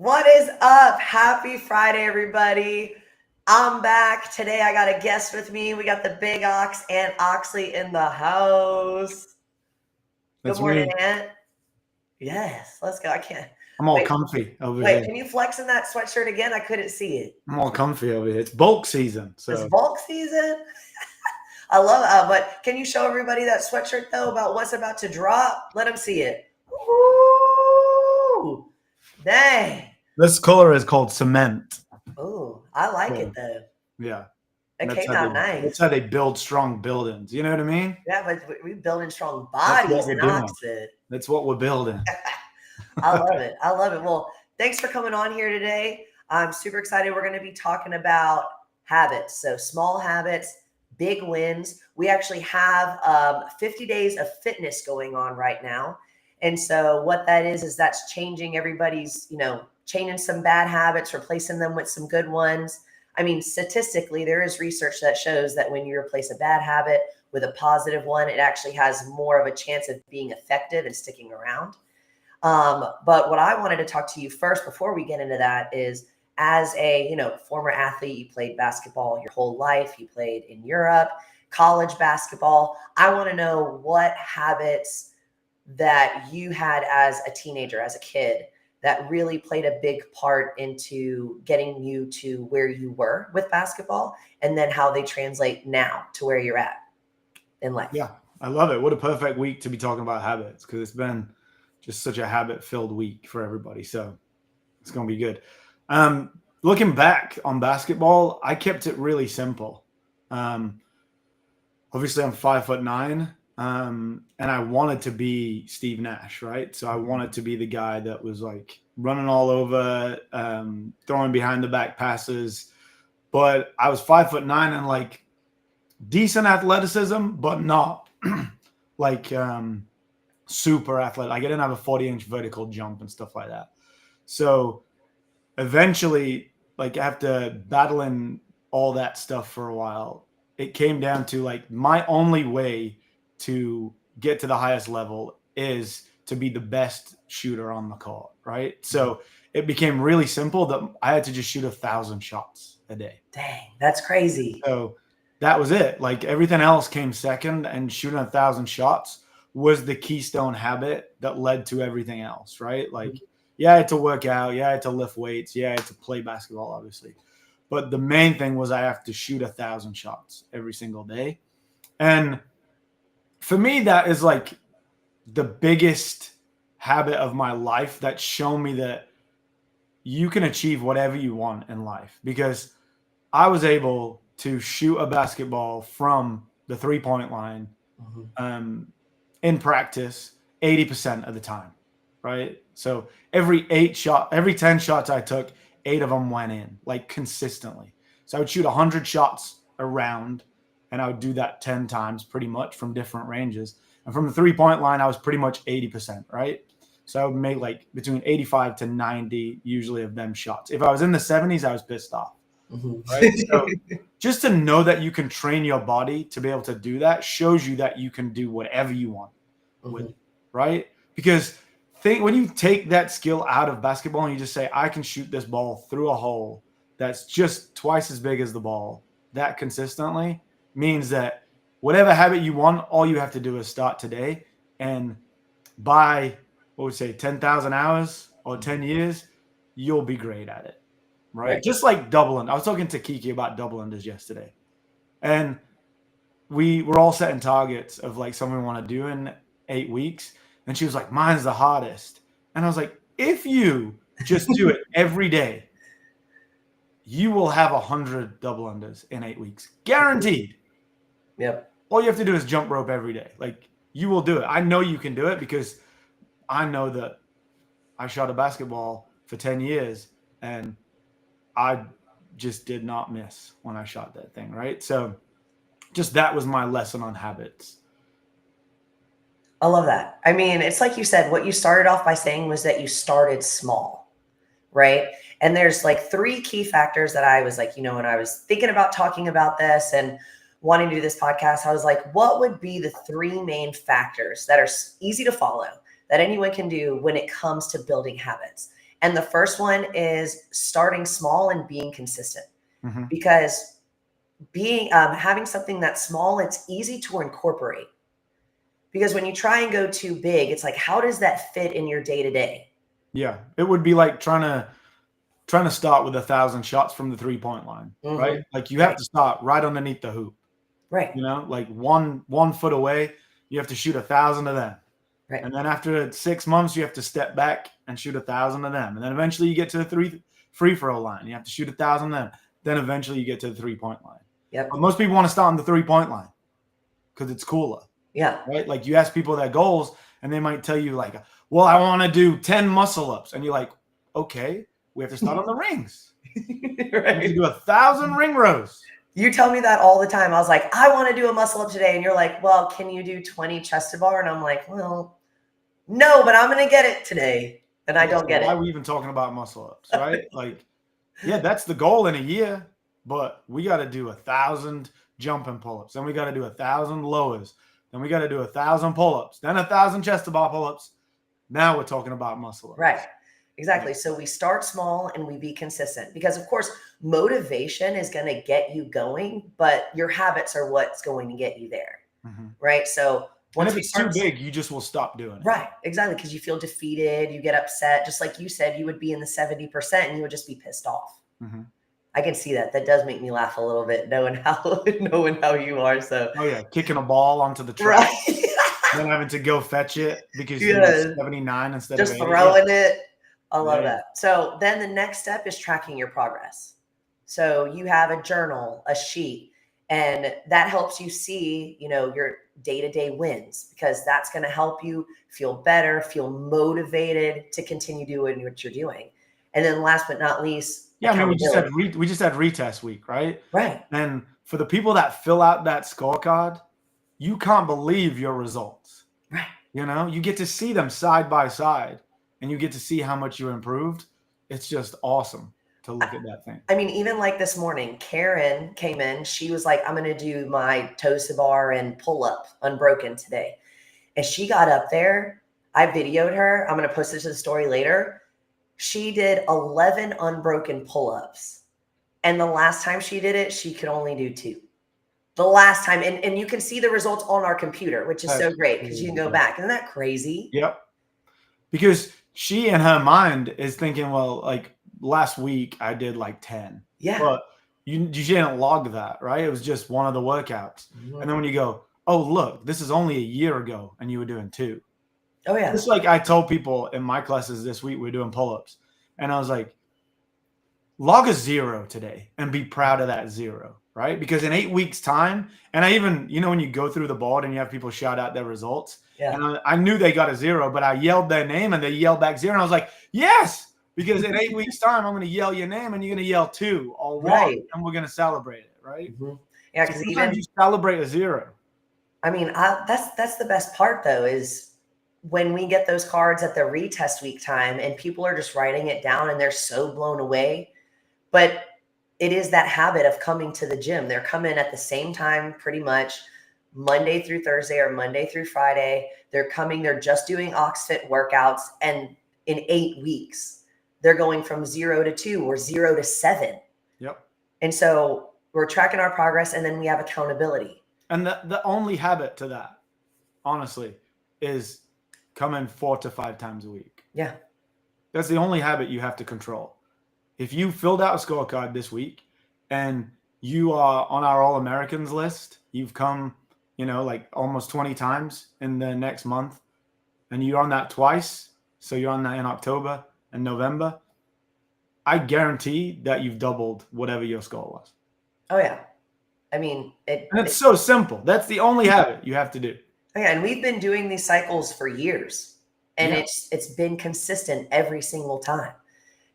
What is up? Happy Friday, everybody. I'm back. Today I got a guest with me. We got the Big Ox and Oxley in the house. Good That's morning, me. Aunt. Yes, let's go. I can't. I'm all Wait, comfy over wait. here. Can you flex in that sweatshirt again? I couldn't see it. I'm all comfy over here. It's bulk season, It's so bulk season. I love it. But can you show everybody that sweatshirt, though, about what's about to drop? Let them see it. Ooh, dang. this color is called cement. Ooh, I like it, So, though. yeah, It that's came how out that's nice. how they build strong buildings. You know what I mean? Yeah, but we building strong That's what bodies we're in doing. Oxford. That's what we're building. I love it. I love it. Well, thanks for coming on here today. I'm super excited. We're going to be talking about habits. So, small habits, big wins. We actually have 50 days of fitness going on right now. And so, what that is that's changing everybody's, changing some bad habits, replacing them with some good ones. I mean, statistically, there is research that shows that when you replace a bad habit with a positive one, it actually has more of a chance of being effective and sticking around. But what I wanted to talk to you first before we get into that is as a former athlete, you played basketball your whole life, you played in Europe, college basketball. I want to know what habits that you had as a teenager, as a kid, that really played a big part into getting you to where you were with basketball, and then how they translate now to where you're at in life. Yeah, I love it. What a perfect week to be talking about habits because it's been just such a habit-filled week for everybody. So it's going to be good. Looking back on basketball, I kept it really simple. Um, Obviously I'm 5'9", and I wanted to be Steve Nash, right? So I wanted to be the guy that was like running all over, throwing behind the back passes. But I was 5'9" and like decent athleticism, but not like super athletic. Like I didn't have a 40-inch vertical jump and stuff like that. So eventually, like after battling all that stuff for a while, it came down to like my only way to get to the highest level is to be the best shooter on the court, right? So it became really simple that I had to just shoot 1,000 shots a day. Dang, that's crazy. So that was it. Like everything else came second, and shooting 1,000 shots was the keystone habit that led to everything else, right? Like, yeah, I had to work out, yeah, I had to lift weights, yeah, I had to play basketball, obviously. But the main thing was I have to shoot 1,000 shots every single day. And for me, that is like the biggest habit of my life that's shown me that you can achieve whatever you want in life because I was able to shoot a basketball from the 3-point line Mhm. um, in practice 80% of the time, right? So every 10 shots I took, 8 of them went in, like consistently. So I would shoot 100 shots around, and I would do that 10 times pretty much from different ranges. And from the 3-point line, I was pretty much 80%, right? So I would make like between 85 to 90 usually of them shots. If I was in the 70s, I was pissed off, Mhm. right? So just to know that you can train your body to be able to do that shows you that you can do whatever you want with Mhm. it, right? Because think when you take that skill out of basketball and you just say, I can shoot this ball through a hole that's just twice as big as the ball, that consistently means that whatever habit you want, all you have to do is start today. And by, what would we say, 10,000 hours or 10 years, you'll be great at it, right? Right. Just like doubling. I was talking to Kiki about double unders yesterday. And we were all setting targets of like something we want to do in 8 weeks. And she was like, mine's the hardest. And I was like, if you just do it every day, you will have 100 double unders in 8 weeks. Guaranteed. Yep. All you have to do is jump rope every day. Like you will do it. I know you can do it because I know that I shot a basketball for 10 years and I just did not miss when I shot that thing, right? So just that was my lesson on habits. I love that. I mean, it's like you said, what you started off by saying was that you started small, right? And there's like three key factors that I was like, when I was thinking about talking about this and wanting to do this podcast, I was like, what would be the three main factors that are easy to follow that anyone can do when it comes to building habits? And the first one is starting small and being consistent, Mhm. because being having something that's small, it's easy to incorporate. Because when you try and go too big, it's like, how does that fit in your day to day? Yeah, it would be like trying to start with 1,000 shots from the 3-point line, right? Like you have Right, to start right underneath the hoop, right, like one foot away, you have to shoot 1,000 of them. right. And then after 6 months, you have to step back and shoot 1,000 of them. And then eventually you get to the free throw line. You have to shoot 1,000 of them. Then eventually you get to the 3-point line. Yep. But most people want to start on the 3-point line because it's cooler, Yeah. right? Like you ask people their goals and they might tell you like, well, I want to do 10 muscle ups. And you're like, okay, we have to start on the rings. You have to Right. do 1,000 ring rows. You tell me that all the time. I was like, I want to do a muscle up today. And you're like, well, can you do 20 chest to bar? And I'm like, well, no, but I'm going to get it today. And I Yeah, don't so get why it. are we even talking about muscle ups, right? Like, yeah, that's the goal in a year, but we got to do 1,000 jumping pull-ups. Then we got to do 1,000 lowers. Then we got to do 1,000 pull-ups. Then 1,000 chest to bar pull-ups. Now we're talking about muscle ups. Right. Exactly. So we start small and we be consistent, because of course, motivation is going to get you going, but your habits are what's going to get you there. Mhm. Right. So And once if we it's too start, big, you just will stop doing it. right, exactly. Because you feel defeated, you get upset. Just like you said, you would be in the 70% and you would just be pissed off. Mhm. I can see that. That does make me laugh a little bit, knowing how you are. So Oh yeah, kicking a ball onto the track, right. then having to go fetch it because you're Yes. 79 instead Just of 80. throwing it. I love Yeah. that. So then the next step is tracking your progress. So you have a journal, a sheet, and that helps you see, your day-to-day wins, because that's going to help you feel better, feel motivated to continue doing what you're doing. And then last but not least, Yeah, I mean, accountability. we just had retest week, right? Right. And for the people that fill out that scorecard, you can't believe your results. Right. You get to see them side by side and you get to see how much you improved. It's just awesome to look at that thing. I mean, even like this morning, Karen came in. She was like, I'm going to do my toes to bar and pull up unbroken today. And she got up there. I videoed her. I'm going to post this to the story later. She did 11 unbroken pull ups. And the last time she did it, she could only do 2. The last time. And you can see the results on our computer, which is so great because you can go back. Isn't that crazy? Yep. Because she in her mind is thinking, well, like last week I did like 10. Yeah. But you didn't log that, right? It was just one of the workouts. Mhm. And then when you go, oh, look, this is only a year ago and you were doing 2. Oh, yeah. Just like I told people in my classes this week, we're doing pull-ups. And I was like, log a 0 today and be proud of that 0, right? Because in 8 weeks' time, and I even, when you go through the board and you have people shout out their results, Yeah. and I knew they got a 0, but I yelled their name and they yelled back 0. And I was like, yes, because in 8 weeks' time, I'm going to yell your name and you're going to yell 2 or 1, Right. and we're going to celebrate it, right? Mhm. Yeah, So because sometimes you celebrate a 0. I mean, that's the best part though, is when we get those cards at the retest week time and people are just writing it down and they're so blown away. But it is that habit of coming to the gym. They're coming at the same time, pretty much Monday through Thursday or Monday through Friday. They're coming, they're just doing OxFit workouts. And in 8 weeks, they're going from 0 to 2 or 0 to 7. Yep. And so we're tracking our progress, and then we have accountability. And the only habit to that, honestly, is coming 4 to 5 times a week. Yeah. That's the only habit you have to control. If you filled out a scorecard this week and you are on our All-Americans list, you've come, like almost 20 times in the next month, and you're on that twice, so you're on that in October and November, I guarantee that you've doubled whatever your score was. Oh, yeah. I mean, and it's so simple. That's the only habit you have to do. Yeah, and we've been doing these cycles for years, and Yeah. it's been consistent every single time.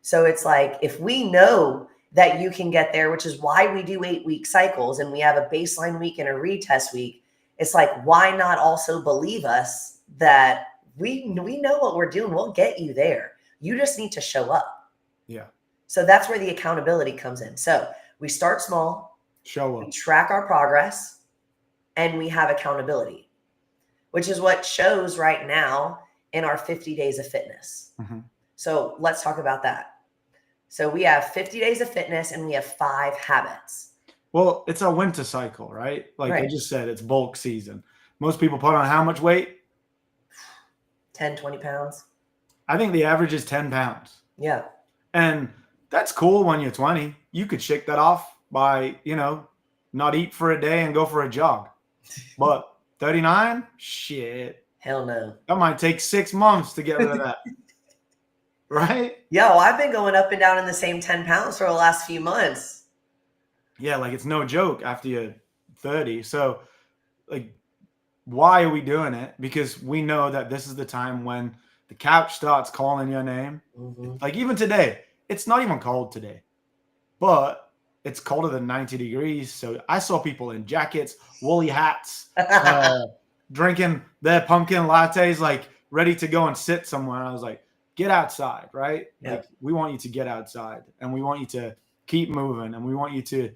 So it's like, if we know that you can get there, which is why we do 8-week cycles and we have a baseline week and a retest week, it's like, why not also believe us that we know what we're doing? We'll get you there. You just need to show up. Yeah. So that's where the accountability comes in. So we start small, Show we up. track our progress, and we have accountability, which is what shows right now in our 50 days of fitness. Mhm. So let's talk about that. So we have 50 days of fitness and we have 5 habits. Well, it's a winter cycle, right? Like I Right. just said, it's bulk season. Most people put on how much weight? 10, 20 pounds. I think the average is 10 pounds. Yeah. And that's cool when you're 20. You could shake that off by, not eat for a day and go for a jog. But 39? Shit. Hell no. That might take 6 months to get rid of that. Right? Yo, I've been going up and down in the same 10 pounds for the last few months. Yeah, like it's no joke after you're 30. So, like, why are we doing it? Because we know that this is the time when the couch starts calling your name. Mm-hmm. Like, even today, it's not even cold today, but it's colder than 90 degrees. So, I saw people in jackets, woolly hats, drinking their pumpkin lattes, like ready to go and sit somewhere. And I was like, get outside, right? Yeah. Like, we want you to get outside and we want you to keep moving and we want you to,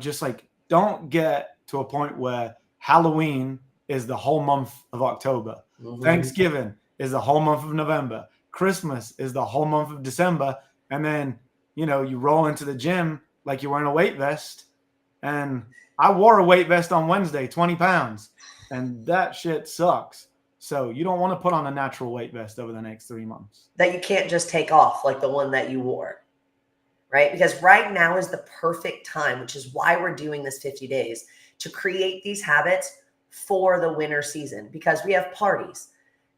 just like don't get to a point where Halloween is the whole month of October. Mm-hmm. Thanksgiving is the whole month of November. Christmas is the whole month of December. And then, you roll into the gym like you're wearing a weight vest. And I wore a weight vest on Wednesday, 20 pounds. And that shit sucks. So you don't want to put on a natural weight vest over the next 3 months. That you can't just take off like the one that you wore. Right? Because right now is the perfect time, which is why we're doing this 50 days, to create these habits for the winter season. Because we have parties,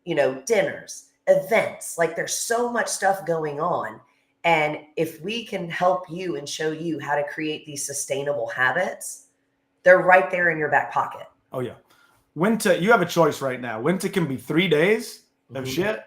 dinners, events. Like there's so much stuff going on. And if we can help you and show you how to create these sustainable habits, they're right there in your back pocket. Oh, yeah. Winter, you have a choice right now. Winter can be 3 days of shit,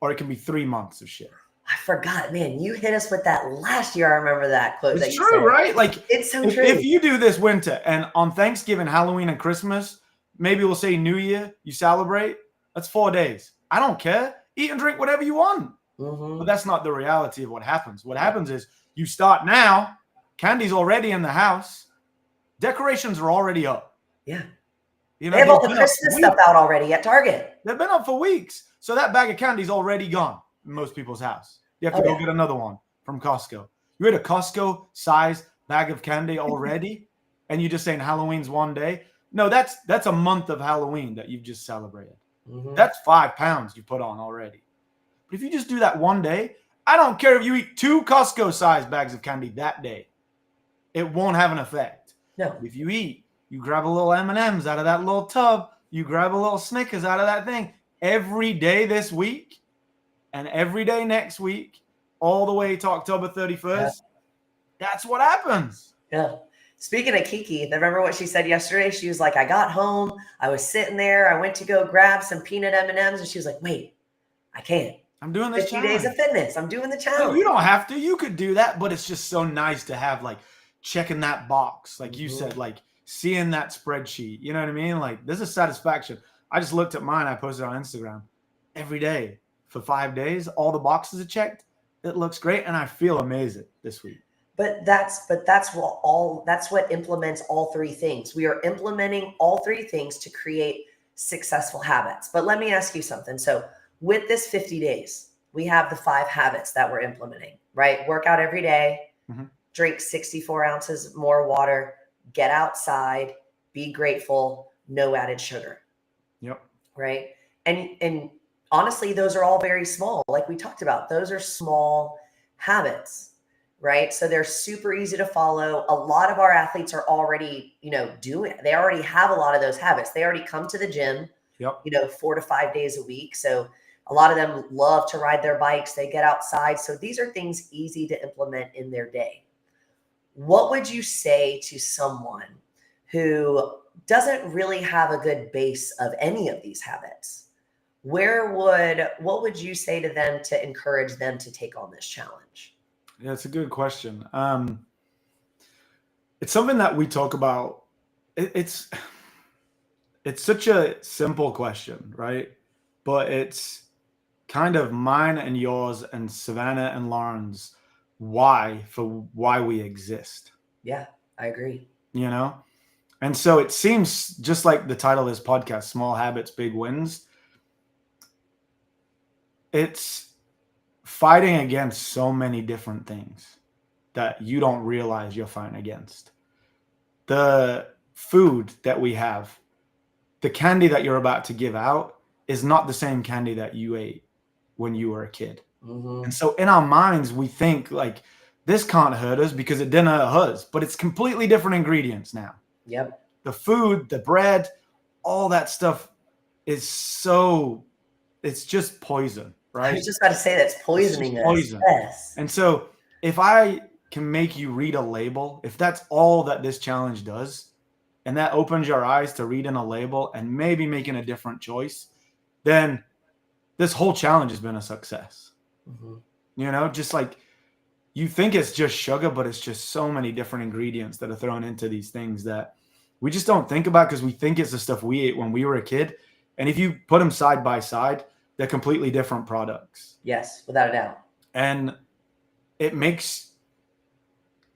or it can be 3 months of shit. I forgot, man. You hit us with that last year. I remember that quote. It's true, right? Like it's so true. If you do this winter and on Thanksgiving, Halloween, and Christmas, maybe we'll say New Year, you celebrate. That's 4 days. I don't care. Eat and drink whatever you want. Mm-hmm. But that's not the reality of what happens. What happens is you start now. Candy's already in the house. Decorations are already up. Yeah. They have all the Christmas stuff out already at Target. They've been up for weeks. So that bag of candy's already gone in most people's house. You have to go get another one from Costco. You had a Costco size bag of candy already, and you're just saying Halloween's one day. No, that's a month of Halloween that you've just celebrated. Mm-hmm. That's 5 pounds you put on already. But if you just do that one day, I don't care if you eat 2 Costco size bags of candy that day. It won't have an effect. No. If you eat, you grab a little M&Ms out of that little tub, you grab a little Snickers out of that thing every day this week and every day next week, all the way to October 31st. Yeah. That's what happens. Yeah. Speaking of Kiki, remember what she said yesterday? She was like, I got home, I was sitting there, I went to go grab some peanut M&Ms, and she was like, wait, I can't. I'm doing this 50 days of fitness. I'm doing the challenge. No, you don't have to. You could do that, but it's just so nice to have, like, checking that box. Like you said, like, seeing that spreadsheet. You know what I mean? Like, there's a satisfaction. I just looked at mine. I posted on Instagram every day for 5 days. All the boxes are checked. It looks great, and I feel amazing this week. But that's what implements all 3 things. We are implementing all 3 things to create successful habits. But let me ask you something. So with this 50 days, we have the 5 habits that we're implementing, right? Work out every day, drink 64 ounces more water, get outside, be grateful, no added sugar. Yep. Right. And honestly, those are all very small. Like we talked about, those are small habits. Right. So they're super easy to follow. A lot of our athletes are already, doing it. They already have a lot of those habits. They already come to the gym, 4 to 5 days a week. So a lot of them love to ride their bikes. They get outside. So these are things easy to implement in their day. What would you say to someone who doesn't really have a good base of any of these habits? What would you say to them to encourage them to take on this challenge? Yeah, it's a good question. It's something that we talk about. It's such a simple question, right? But it's kind of mine and yours and Savannah and Lauren's why we exist. Yeah, I agree. And so it seems just like the title of this podcast, Small Habits, Big Wins. It's fighting against so many different things that you don't realize you're fighting against. The food that we have, the candy that you're about to give out is not the same candy that you ate when you were a kid. Mm-hmm. And so in our minds, we think like this can't hurt us because it didn't hurt us, but it's completely different ingredients now. Yep. The food, the bread, all that stuff is so, it's just poison, I right? was just about to say that's poisoning us. Poison. Yes. And so if I can make you read a label, if that's all that this challenge does, and that opens your eyes to reading a label and maybe making a different choice, then this whole challenge has been a success. Mm-hmm. You know, just like you think it's just sugar, but it's just so many different ingredients that are thrown into these things that we just don't think about because we think it's the stuff we ate when we were a kid. And if you put them side by side, they're completely different products. Yes, without a doubt. And it makes,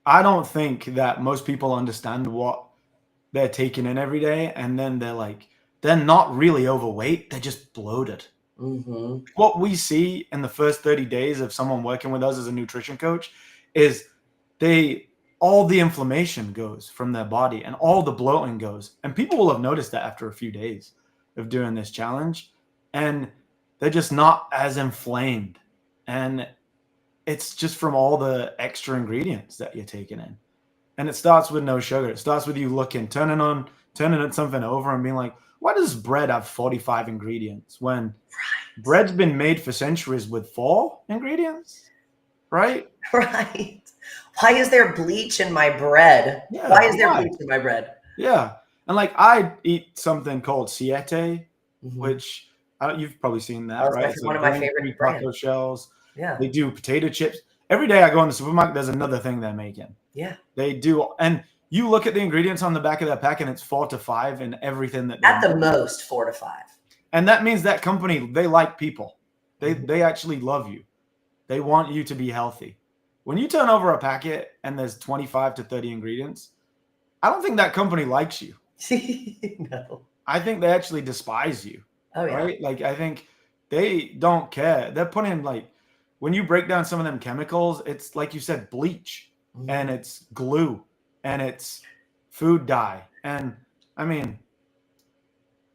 I don't think that most people understand what they're taking in every day. And then they're not really overweight. They're just bloated. Mm-hmm. What we see in the first 30 days of someone working with us as a nutrition coach is all the inflammation goes from their body and all the bloating goes. And people will have noticed that after a few days of doing this challenge, and they're just not as inflamed. And it's just from all the extra ingredients that you're taking in. And it starts with no sugar. It starts with you turning something over and being like, why does bread have 45 ingredients when bread's been made for centuries with 4 ingredients? Right? Right. Why is there bleach in my bread? Yeah, Why is there bleach in my bread? Yeah. And like I eat something called siete, Mm-hmm. which you've probably seen that, That's right? one of my favorite taco brands. shells. Yeah. They do potato chips. Every day I go in the supermarket, there's another thing they're making. Yeah. They do. And you look at the ingredients on the back of that pack and it's 4 to 5 in everything that At the most 4 to 5. And that means that company, they like people. They actually love you. They want you to be healthy. When you turn over a packet and there's 25 to 30 ingredients, I don't think that company likes you. No. I think they actually despise you. Oh, yeah. Right? Like, I think they don't care. They're putting, like, when you break down some of them chemicals, it's like you said, bleach, Mm-hmm. and it's glue, and it's food dye. And I mean,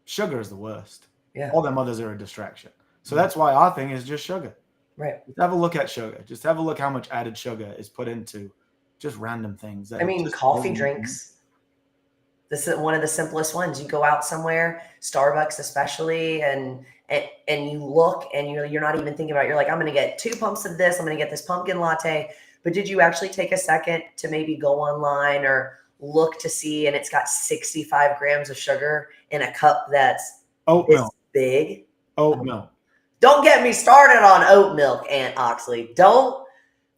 sugar is the worst. Yeah. All them others are a distraction. So that's why our thing is just sugar. Right. Just have a look at sugar. Just have a look how much added sugar is put into just random things. I mean, coffee drinks. This is one of the simplest ones. You go out somewhere, Starbucks especially, and you look and you're not even thinking about it. You're like, I'm going to get 2 pumps of this. I'm going to get this pumpkin latte. But did you actually take a second to maybe go online or look to see, and it's got 65 grams of sugar in a cup that's oat this milk. big? Oat milk. Don't get me started on oat milk, Aunt Oxley. Don't.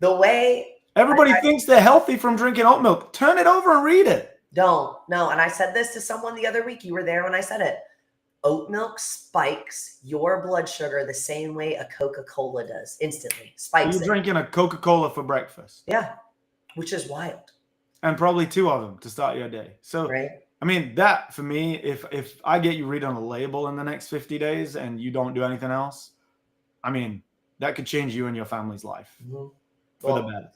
The way everybody thinks they're healthy from drinking oat milk. Turn it over and read it. Don't. No. And I said this to someone the other week. You were there when I said it. Oat milk spikes your blood sugar the same way a Coca-Cola does. Instantly. Spikes it. You're drinking a Coca-Cola for breakfast. Yeah. Which is wild. And probably 2 of them to start your day. So, right. I mean, that for me, if I get you reading a label in the next 50 days and you don't do anything else, I mean, that could change you and your family's life for the better.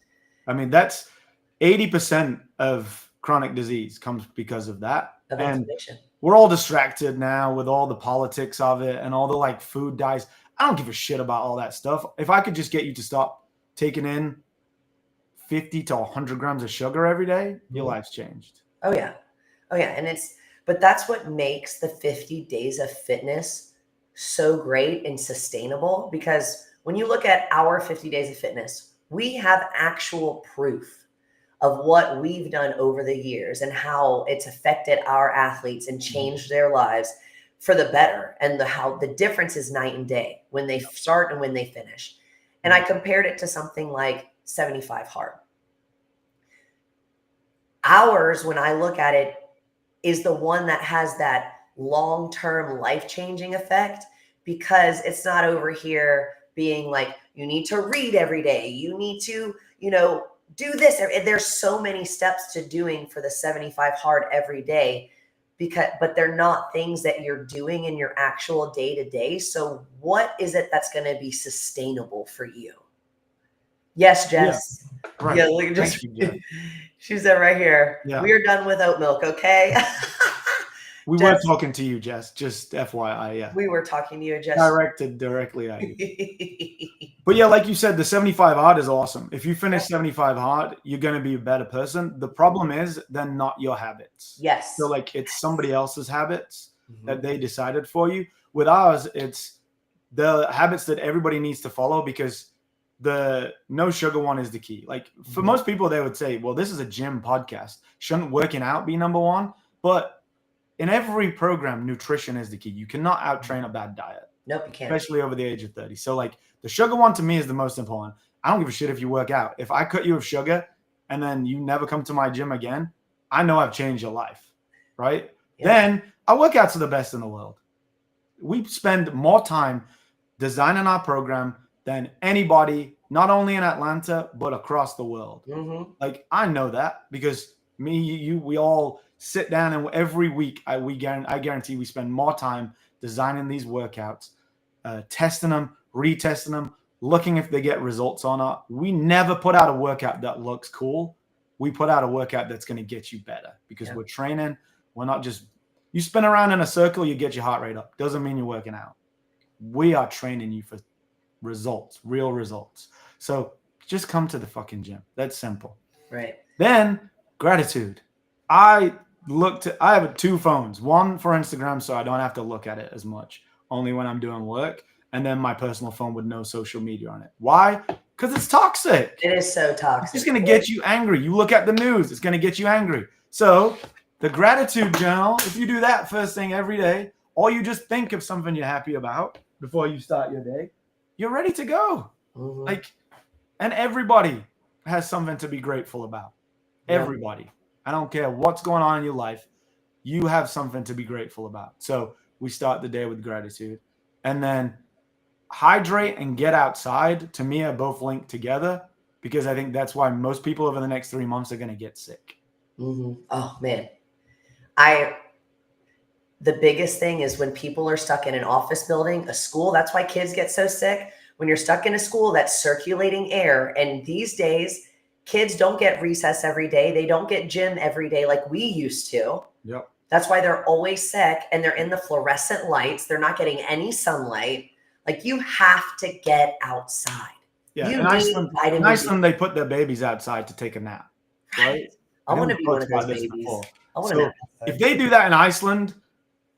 I mean, that's 80% of chronic disease comes because of that. Of and inflammation. We're all distracted now with all the politics of it and all the like food dyes. I don't give a shit about all that stuff. If I could just get you to stop taking in 50 to 100 grams of sugar every day, your life's changed. Oh, yeah. Oh, yeah. And but that's what makes the 50 days of fitness so great and sustainable, because when you look at our 50 days of fitness, we have actual proof of what we've done over the years and how it's affected our athletes and changed their lives for the better, and how the difference is night and day when they start and when they finish. And I compared it to something like 75 hard. Ours, when I look at it, is the one that has that long-term life-changing effect, because it's not over here being like, you need to read every day. You need to, do this. There's so many steps to doing for the 75 hard every day, but they're not things that you're doing in your actual day-to-day. So what is it that's going to be sustainable for you? Yes, Yeah. Jess. Right. Yeah, look, Thank you, Jess. she said right here. Yeah. We are done with oat milk, okay? We were Jess, talking to you, Jess. Just FYI, yeah. we were talking to you, Jess. Directed directly at you. But yeah, like you said, the 75 hard is awesome. If you finish 75 hard, you're going to be a better person. The problem is they're not your habits. Yes. So like it's somebody else's habits Mhm. that they decided for you. With ours, it's the habits that everybody needs to follow because the no sugar one is the key. Like for Mhm. most people, they would say, well, this is a gym podcast. Shouldn't working out be number one? But in every program, nutrition is the key. You cannot outtrain a bad diet. Nope, you can't. Especially over the age of 30. So like the sugar one to me is the most important. I don't give a shit if you work out. If I cut you with sugar and then you never come to my gym again, I know I've changed your life, right? Yeah. Then our workouts are the best in the world. We spend more time designing our program than anybody, not only in Atlanta, but across the world. Mm-hmm. Like I know that because me, you, we all sit down and every week I guarantee we spend more time designing these workouts, testing them, retesting them, looking if they get results or not. We never put out a workout that looks cool. We put out a workout that's going to get you better because we're training. We're not just, you spin around in a circle, you get your heart rate up. Doesn't mean you're working out. We are training you for results, real results. So just come to the fucking gym. That's simple. Right. Then gratitude. I have 2 phones, one for Instagram so I don't have to look at it as much, only when I'm doing work, and then my personal phone with no social media on it. Why? Because it's toxic. It is so toxic. It's just going to get you angry. You look at the news, it's going to get you angry. So the gratitude journal, if you do that first thing every day, or you just think of something you're happy about before you start your day, you're ready to go. Mm-hmm. Like, and everybody has something to be grateful about. Yep. Everybody. I don't care what's going on in your life. You have something to be grateful about. So we start the day with gratitude. And then hydrate and get outside, to me, are both linked together because I think that's why most people over the next 3 months are going to get sick. Mm-hmm. Oh, man. The biggest thing is when people are stuck in an office building, a school, that's why kids get so sick. When you're stuck in a school, that's circulating air. And these days, kids don't get recess every day. They don't get gym every day like we used to. Yep. That's why they're always sick and they're in the fluorescent lights. They're not getting any sunlight. Like you have to get outside. Yeah. You In Iceland, they put their babies outside to take a nap. Right? I want to be one of those babies. So if they do that in Iceland,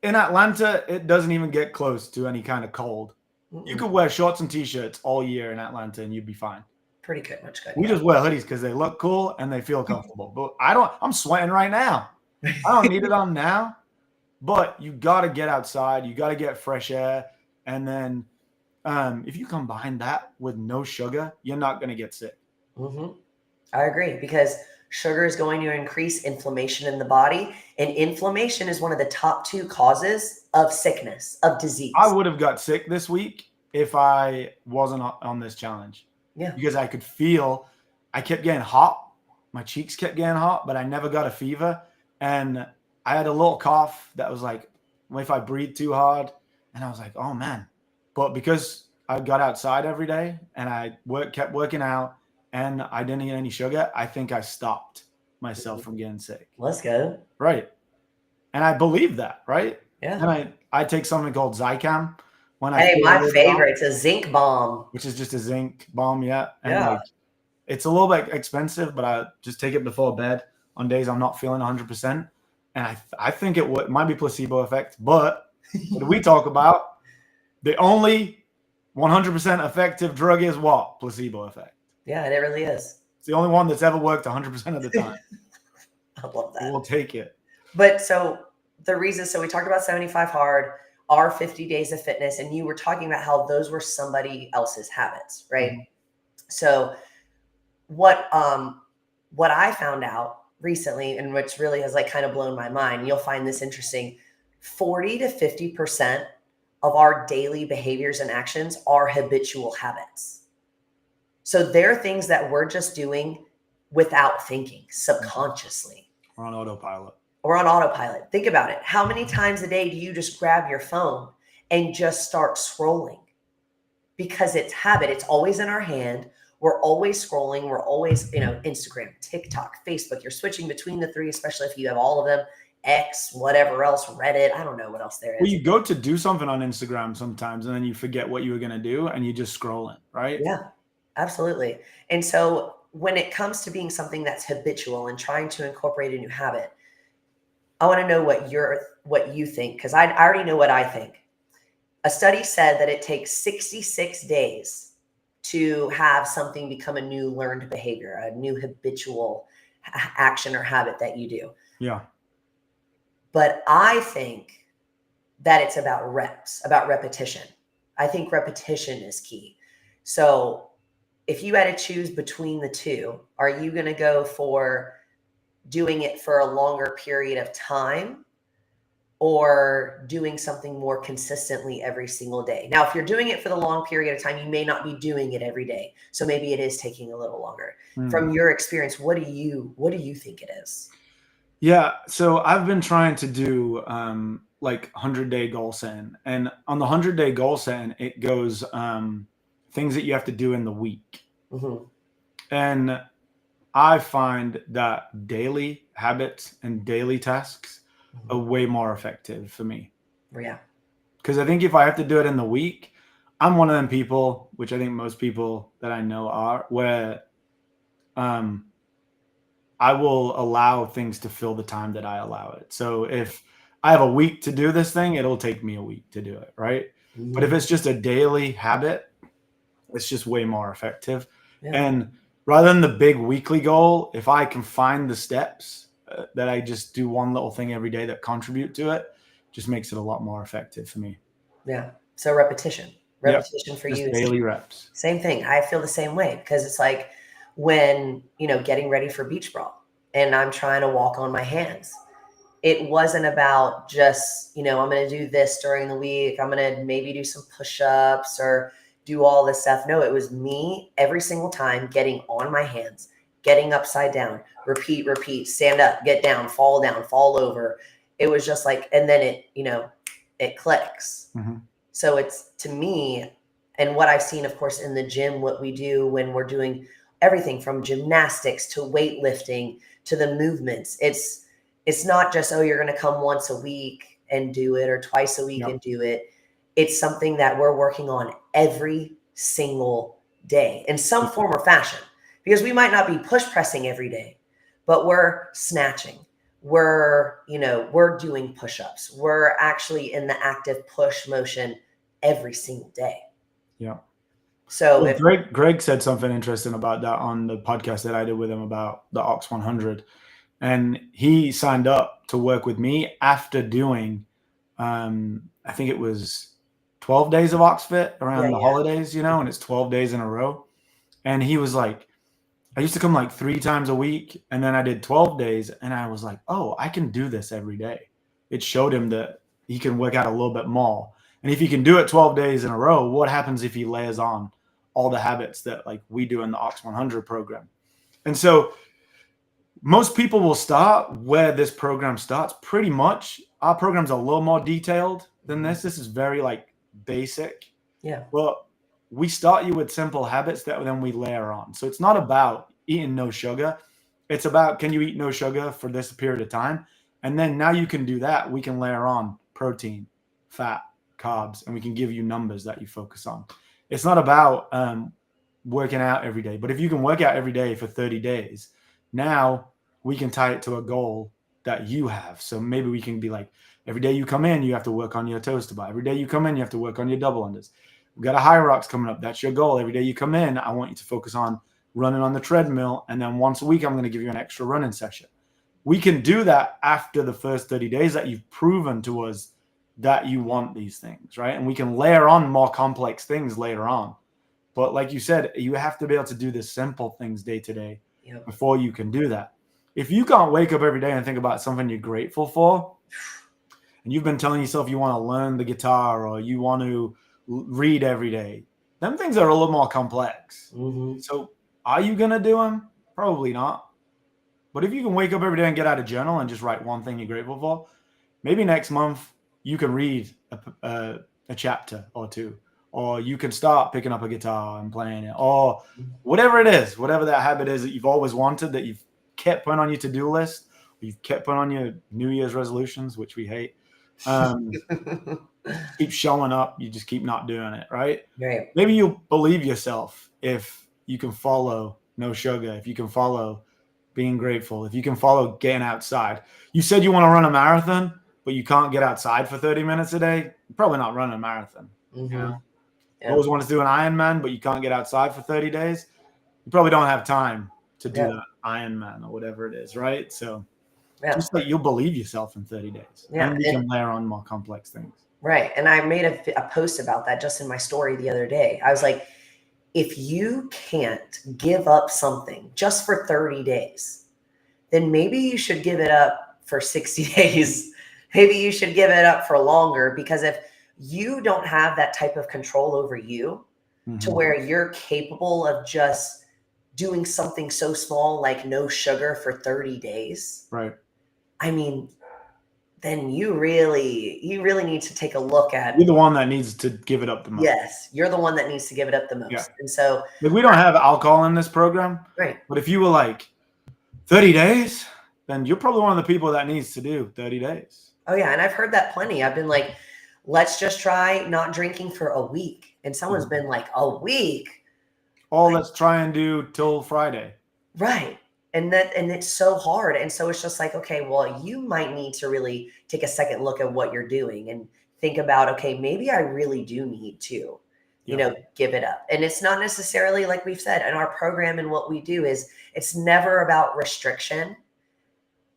in Atlanta, it doesn't even get close to any kind of cold. Mm-mm. You could wear shorts and t-shirts all year in Atlanta and you'd be fine. Pretty good, much good. We just wear hoodies because they look cool and they feel comfortable. But I'm sweating right now. I don't need it on now. But you got to get outside. You got to get fresh air. And then if you combine that with no sugar, you're not going to get sick. Mm-hmm. I agree because sugar is going to increase inflammation in the body. And inflammation is one of the top 2 causes of sickness, of disease. I would have got sick this week if I wasn't on this challenge. Yeah. Because I could feel, I kept getting hot. My cheeks kept getting hot, but I never got a fever. And I had a little cough that was like, if I breathed too hard. And I was like, oh man. But because I got outside every day and I kept working out and I didn't eat any sugar, I think I stopped myself from getting sick. Let's go. Right. And I believe that, right? Yeah. And I take something called Zicam. My favorite, it's a zinc bomb. Which is just a zinc bomb, yeah. And Yeah. like, it's a little bit expensive, but I just take it before bed on days I'm not feeling 100%. And I think it might be placebo effect, but what we talk about, the only 100% effective drug is what? Placebo effect. Yeah, it really is. It's the only one that's ever worked 100% of the time. I love that. We'll take it. But so we talked about 75 hard, our 50 days of fitness, and you were talking about how those were somebody else's habits, right? Mm-hmm. So what I found out recently, and which really has like kind of blown my mind, you'll find this interesting, 40 to 50% of our daily behaviors and actions are habitual habits. So they're things that we're just doing without thinking, subconsciously. We're on autopilot. We're on autopilot. Think about it. How many times a day do you just grab your phone and just start scrolling? Because it's habit. It's always in our hand. we're always scrolling. We're always, Instagram, TikTok, Facebook. You're switching between the three, especially if you have all of them. X, whatever else, Reddit. I don't know what else there is. Well, you go to do something on Instagram sometimes, and then you forget what you were going to do, and you just scrolling, right? Yeah, absolutely. And so when it comes to being something that's habitual and trying to incorporate a new habit, I want to know what you think, because I already know what I think. A study said that it takes 66 days to have something become a new learned behavior, a new habitual action or habit that you do. Yeah. But I think that it's about reps, about repetition. I think repetition is key. So if you had to choose between the two, are you going to go for doing it for a longer period of time or doing something more consistently every single day? Now, if you're doing it for the long period of time, you may not be doing it every day. So maybe it is taking a little longer. From your experience, what do you think it is? Yeah, so I've been trying to do like 100-day goal setting, and on the 100-day goal setting, it goes things that you have to do in the week. Mm-hmm. And I find that daily habits and daily tasks are way more effective for me. Yeah. Because I think if I have to do it in the week, I'm one of them people, which I think most people that I know are, where I will allow things to fill the time that I allow it. So if I have a week to do this thing, it'll take me a week to do it, right? Mm-hmm. But if it's just a daily habit, it's just way more effective. Yeah. And rather than the big weekly goal, if I can find the steps that I just do one little thing every day that contribute to it, just makes it a lot more effective for me. Yeah. So repetition for just you. Daily reps. Same thing. I feel the same way, because it's like when, getting ready for beach brawl and I'm trying to walk on my hands. It wasn't about just, I'm going to do this during the week. I'm going to maybe do some push-ups or do all this stuff. No, it was me every single time getting on my hands, getting upside down, repeat, stand up, get down, fall over. It was just like, and then it clicks. Mm-hmm. So it's, to me, and what I've seen, of course, in the gym, what we do when we're doing everything from gymnastics to weightlifting to the movements, it's not just, oh, you're going to come once a week and do it or twice a week and do it. It's something that we're working on every single day in some form or fashion, because we might not be push pressing every day, but we're snatching. We're doing push-ups. We're actually in the active push motion every single day. Yeah. So Greg said something interesting about that on the podcast that I did with him about the Ox 100. And he signed up to work with me after doing, I think it was 12 days of OxFit around the holidays, and it's 12 days in a row. And he was like, I used to come like 3 times a week, and then I did 12 days, and I was like, oh, I can do this every day. It showed him that he can work out a little bit more. And if he can do it 12 days in a row, what happens if he layers on all the habits that like we do in the Ox 100 program? And so most people will start where this program starts. Pretty much our program's a little more detailed than this. This is very like basic. Yeah. Well, we start you with simple habits that then we layer on. So it's not about eating no sugar. It's about, can you eat no sugar for this period of time? And then now you can do that. We can layer on protein, fat, carbs, and we can give you numbers that you focus on. It's not about working out every day. But if you can work out every day for 30 days, now we can tie it to a goal that you have. So maybe we can be like, every day you come in, you have to work on your toes to bar. Every day you come in, you have to work on your double unders. We've got a high rocks coming up. That's your goal. Every day you come in, I want you to focus on running on the treadmill. And then once a week, I'm going to give you an extra running session. We can do that after the first 30 days that you've proven to us that you want these things, right? And we can layer on more complex things later on. But like you said, you have to be able to do the simple things day to day before you can do that. If you can't wake up every day and think about something you're grateful for, and you've been telling yourself you want to learn the guitar or you want to read every day, them things are a little more complex. Mm-hmm. So are you going to do them? Probably not. But if you can wake up every day and get out a journal and just write one thing you're grateful for, maybe next month you can read a chapter or two, or you can start picking up a guitar and playing it, or whatever it is, whatever that habit is that you've always wanted, that you've kept putting on your to-do list, you've kept putting on your New Year's resolutions, which we hate. Keep showing up. You just keep not doing it, right? Right. Maybe you'll believe yourself if you can follow no sugar, if you can follow being grateful, if you can follow getting outside. You said you want to run a marathon, but you can't get outside for 30 minutes a day. You're probably not running a marathon. You know? You always want to do an Ironman, but you can't get outside for 30 days. You probably don't have time to do that Ironman or whatever it is, right? So just like you'll believe yourself in 30 days. And we can layer on more complex things. Right. And I made a post about that just in my story the other day. I was like, if you can't give up something just for 30 days, then maybe you should give it up for 60 days. Maybe you should give it up for longer, because if you don't have that type of control over you to where you're capable of just doing something so small like no sugar for 30 days, right? I mean, then you really need to take a look at. You're the one that needs to give it up the most. Yes, you're the one that needs to give it up the most. Yeah. And so like, we don't have alcohol in this program, right? But if you were like 30 days, then you're probably one of the people that needs to do 30 days. Oh yeah, and I've heard that plenty. I've been like, let's just try not drinking for a week, and someone's been like, a week? Oh, let's try and do till Friday. Right. And it's so hard. And so it's just like, okay, well, you might need to really take a second look at what you're doing and think about, okay, maybe I really do need to, you know, give it up. And it's not necessarily, like we've said in our program, and what we do is it's never about restriction.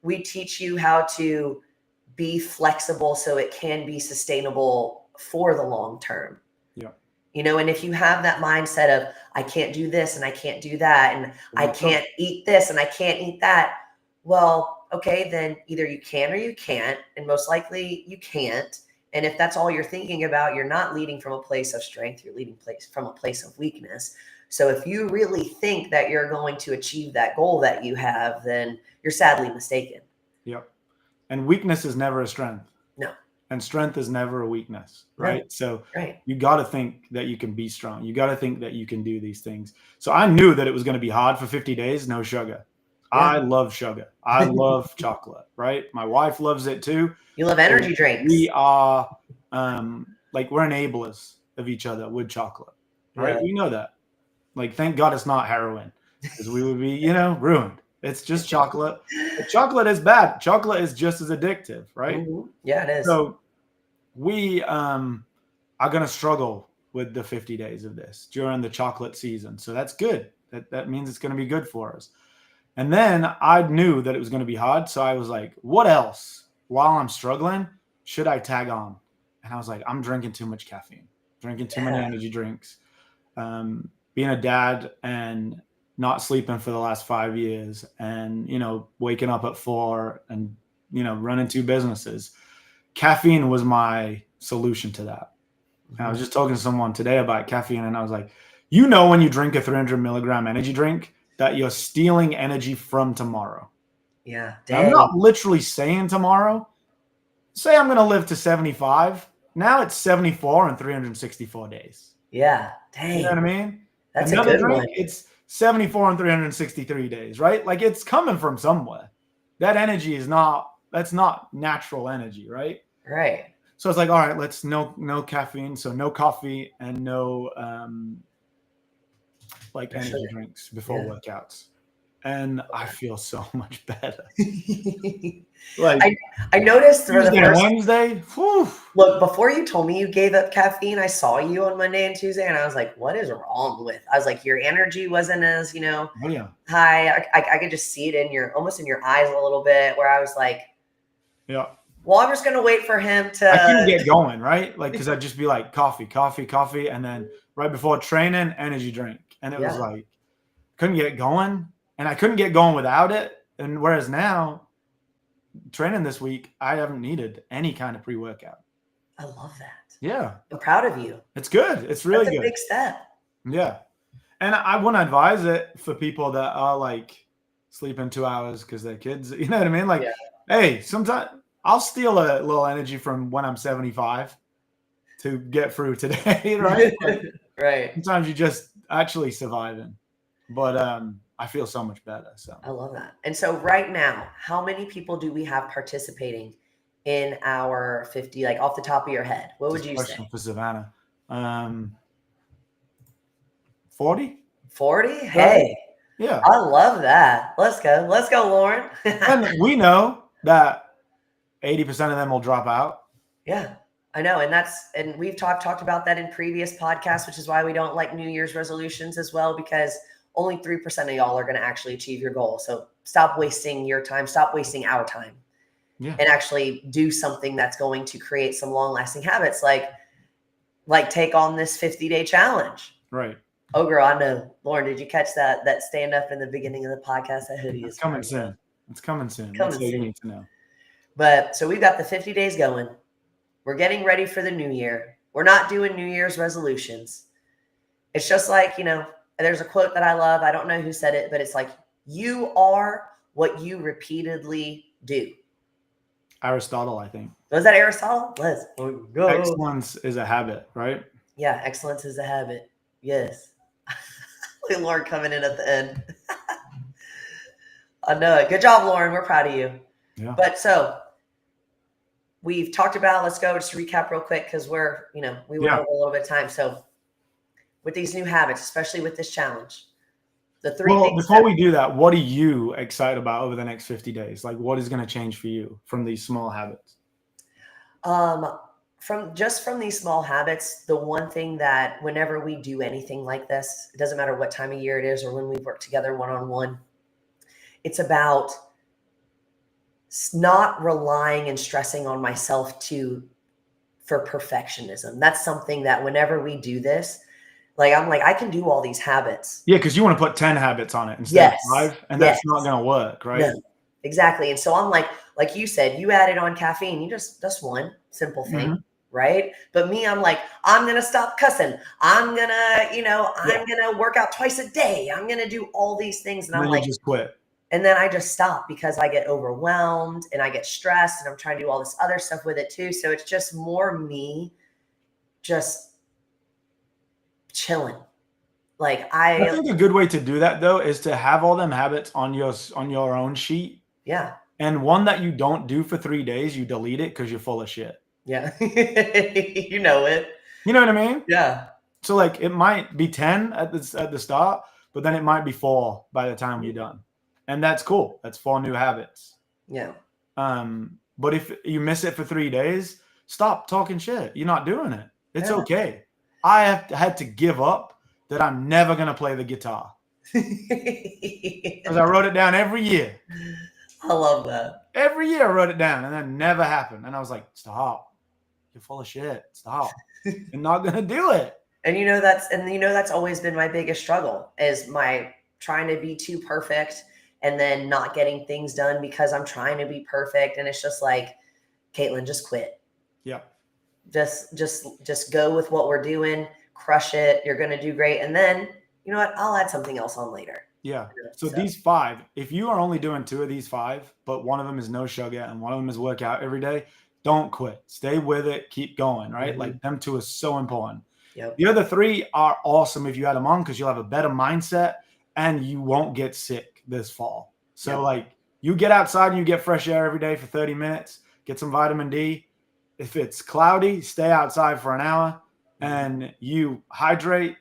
We teach you how to be flexible so it can be sustainable for the long term. You know, and if you have that mindset of, I can't do this and I can't do that, and I can't eat this and I can't eat that, well, okay, then either you can or you can't, and most likely you can't. And if that's all you're thinking about, you're not leading from a place of strength, you're leading from a place of weakness. So if you really think that you're going to achieve that goal that you have, then you're sadly mistaken. Yep. And weakness is never a strength. No. And strength is never a weakness, right? Right. So you got to think that you can be strong. You got to think that you can do these things. So I knew that it was going to be hard for 50 days, no sugar. Yeah. I love sugar. I love chocolate, right? My wife loves it too. You love energy drinks. We are like, we're enablers of each other with chocolate, right? Yeah. We know that. Like, thank God it's not heroin, because we would be, you know, ruined. It's just chocolate. But chocolate is bad. Chocolate is just as addictive, right? Mm-hmm. Yeah, it is. So we are going to struggle with the 50 days of this during the chocolate season. So that's good. That means it's going to be good for us. And then I knew that it was going to be hard. So I was like, what else, while I'm struggling, should I tag on? And I was like, I'm drinking too much caffeine, drinking too many energy drinks, being a dad and not sleeping for the last 5 years, and, you know, waking up at 4 and, you know, running 2 businesses. Caffeine was my solution to that. Mm-hmm. And I was just talking to someone today about caffeine, and I was like, you know, when you drink a 300 milligram energy drink, that you're stealing energy from tomorrow. Yeah. I'm not literally saying tomorrow. Say I'm going to live to 75. Now it's 74 in 364 days. Yeah. Dang. You know what I mean? That's another a good drink, one. It's 74 and 363 days, right? Like, it's coming from somewhere. That energy that's not natural energy, right? Right. So it's like, all right, let's no caffeine. So no coffee and no energy drinks before workouts. And I feel so much better. Like, I noticed for the first Wednesday. Whew. Look, before you told me you gave up caffeine, I saw you on Monday and Tuesday, and I was like, what is wrong with? I was like, your energy wasn't as, you know, high. I could just see it almost in your eyes a little bit, where I was like, yeah. Well, I'm just gonna wait for him to. I couldn't get going, right? Like, because I'd just be like, coffee, and then right before training, energy drink, and it was like, couldn't get going. And I couldn't get going without it. And whereas now, training this week, I haven't needed any kind of pre-workout. I love that. Yeah. I'm proud of you. It's good. It's really good. That's a big step. Yeah. And I wouldn't advise it for people that are like sleeping 2 hours because they're kids. You know what I mean? Like, hey, sometimes I'll steal a little energy from when I'm 75. to get through today, right? Like, Right. sometimes you just actually surviving. But I feel so much better. So I love that. And so right now, how many people do we have participating in our 50, like off the top of your head? What would just a you question say? for Savannah. 40? 40? Hey, Yeah. I love that. Let's go. Let's go, Lauren. And we know that 80% of them will drop out. Yeah, I know. And we've talked about that in previous podcasts, which is why we don't like New Year's resolutions as well, because only 3% of y'all are going to actually achieve your goal. So stop wasting your time, stop wasting our time, Yeah. and actually do something that's going to create some long lasting habits, like take on this 50-day challenge. Right. Oh, girl, I know. Lauren, did you catch that stand up in the beginning of the podcast? That hoodie is Coming soon. It's coming soon. Coming That's what you soon. need to know. But so we've got the 50 days going. We're getting ready for the new year. We're not doing New Year's resolutions. It's just like, there's a quote that I love. I don't know who said it, but it's like, you are what you repeatedly do. Aristotle, I think. Was that Aristotle? Let's go. Excellence is a habit, right? Yeah, excellence is a habit. Yes. Look at Lauren coming in at the end. I know it. Good job, Lauren. We're proud of you. Yeah. But so we've talked about, let's go just recap real quick because we went over a little bit of time. So with these new habits, especially with this challenge, the three things. Before we do that, what are you excited about over the next 50 days? Like, what is going to change for you from these small habits? From these small habits, the one thing that whenever we do anything like this, it doesn't matter what time of year it is or when we work together one-on-one, it's about not relying and stressing on myself for perfectionism. That's something that whenever we do this, I'm like, I can do all these habits. Yeah, because you want to put 10 habits on it instead of 5, and that's not going to work, right? No, exactly. And so I'm like you said, you added on caffeine. That's one simple thing, right? But me, I'm like, I'm going to stop cussing. I'm going to, I'm going to work out twice a day. I'm going to do all these things. And I'm like, you just quit. And then I just stop because I get overwhelmed and I get stressed and I'm trying to do all this other stuff with it too. So it's just more me just chilling. I think a good way to do that though is to have all them habits on your own sheet. Yeah. And one that you don't do for 3 days, you delete it because you're full of shit. Yeah. You know it. You know what I mean? Yeah. So it might be 10 at the start, but then it might be 4 by the time you're done. And that's cool. That's 4 new habits. Yeah. But if you miss it for 3 days, stop talking shit. You're not doing it. It's okay. I had to give up that I'm never going to play the guitar. Because I wrote it down every year. I love that. Every year I wrote it down and that never happened. And I was like, stop. You're full of shit. Stop. You're not going to do it. And that's always been my biggest struggle is my trying to be too perfect and then not getting things done because I'm trying to be perfect. And it's just like, Caitlin, just quit. Yeah. Just go with what we're doing, crush it. You're going to do great. And then, you know what? I'll add something else on later. Yeah. So these 5, if you are only doing 2 of these 5, but one of them is no sugar and one of them is workout every day, don't quit. Stay with it. Keep going, right? Like them 2 is so important. Yep. The other 3 are awesome if you add them on because you'll have a better mindset and you won't get sick this fall. So you get outside and you get fresh air every day for 30 minutes, get some vitamin D. If it's cloudy, stay outside for an hour and you hydrate,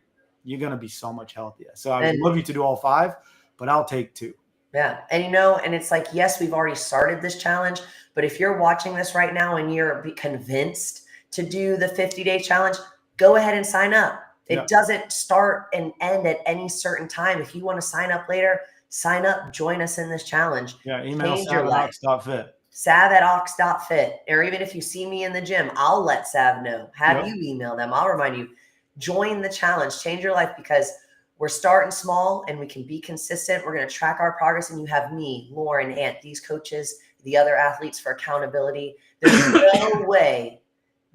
you're going to be so much healthier. So I would love you to do all 5, but I'll take 2. Yeah. And it's like, yes, we've already started this challenge, but if you're watching this right now and you're convinced to do the 50-day challenge, go ahead and sign up. It doesn't start and end at any certain time. If you want to sign up later, sign up, join us in this challenge. Yeah. Email sav@ox.fit. Sav@ox.fit. Or even if you see me in the gym, I'll let Sav know. Have you email them. I'll remind you. Join the challenge, change your life because we're starting small and we can be consistent. We're going to track our progress. And you have me, Lauren, Ant, these coaches, the other athletes for accountability. There's no way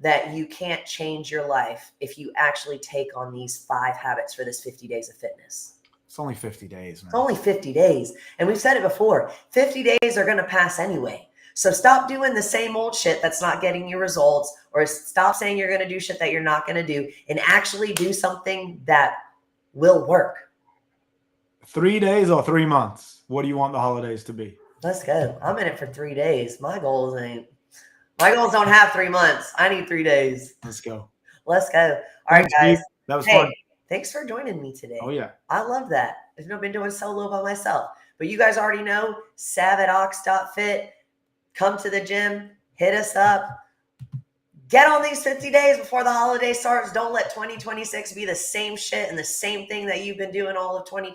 that you can't change your life if you actually take on these 5 habits for this 50 days of fitness. It's only 50 days, man. It's only 50 days. And we've said it before, 50 days are going to pass anyway. So stop doing the same old shit that's not getting you results, or stop saying you're going to do shit that you're not going to do, and actually do something that will work. 3 days or 3 months? What do you want the holidays to be? Let's go. I'm in it for 3 days. My goals don't have 3 months. I need 3 days. Let's go. Let's go. All right, Thanks, guys. Steve. That was Hey, fun. thanks for joining me today. Oh, yeah. I love that. I've never been doing solo by myself. But you guys already know, sav@ox.fit. Come to the gym. Hit us up. Get on these 50 days before the holiday starts. Don't let 2026 be the same shit and the same thing that you've been doing all of 2020.